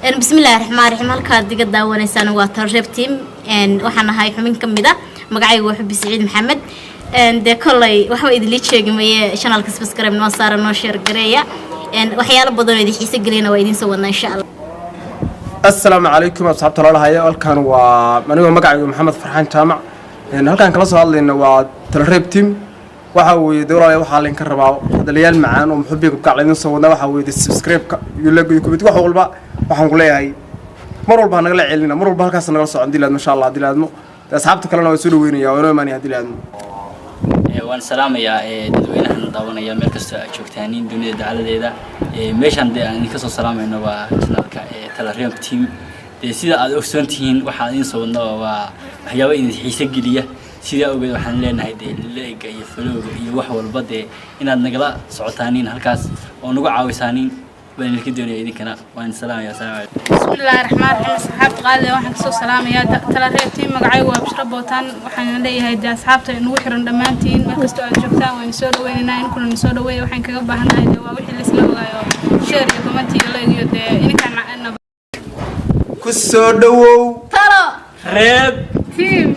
بسم الله الرحمن الرحيم halka diga daawanaysan waa Talreeb team waxaan ahay xubin kamid ah magacaygu waa Xubbi Saciid Maxamed de kolay waxa idin la sheegay channelka subscribe noo saara noo share gareeya waxyaalo badan oo idin xiiso galina waa idin soo wadnaa insha Allah السلام عليكم أصحاب طلال هاي halkan waa aniga magacaygu Maxamed Farxaan Jaamac halkan kala soo hadlayna waa Talreeb team waxa weeye dawladda waxa la ka rabaa hadalyaal macaan oo muxubbiga ka calayn soo wadna waxa weeye subscribe-ka iyo like iyo comment wax walba waxaan ku leeyahay mar walba naga celina mar walba halkaas naga soo dilaad ma sha Allah dilaadmo asxaabta kalena way soo dhaweynayaan oo imaanaya dilaadmo waan salaamayaa dadweynaha daawanaya meel kasta ay joogtaan dunida dacaladeeda meeshan aan ka soo salaamayno waa channelka Talreeb team sida aad ogsoontihiin waxa idin soo wadnaa waa waxyaabo idin xiiso geliya sida ogeed waxaan leenahay like iyo follow iyo wax walba inaad nagala socotaaniin halkaas oo nagu caawisaaniin baan idin doonaya idinkana waan salaamayaa salaam بسم الله الرحمن الرحيم صحابت قاعدة waxaan kasoo salaamayaa Talreeb team magacaygu waa Bishra Bootan waxaan leeyahay asxaabta inuu xiran dhamaantiin meel kasta aad joogtaan waan soo dhaweynaa in kulan soo dhaweeyo waxaan kaga baahanahay waa wixii la isla ogaayo share iyo comment iyo like iyo inkaan macna ku soo dhawow Talreeb team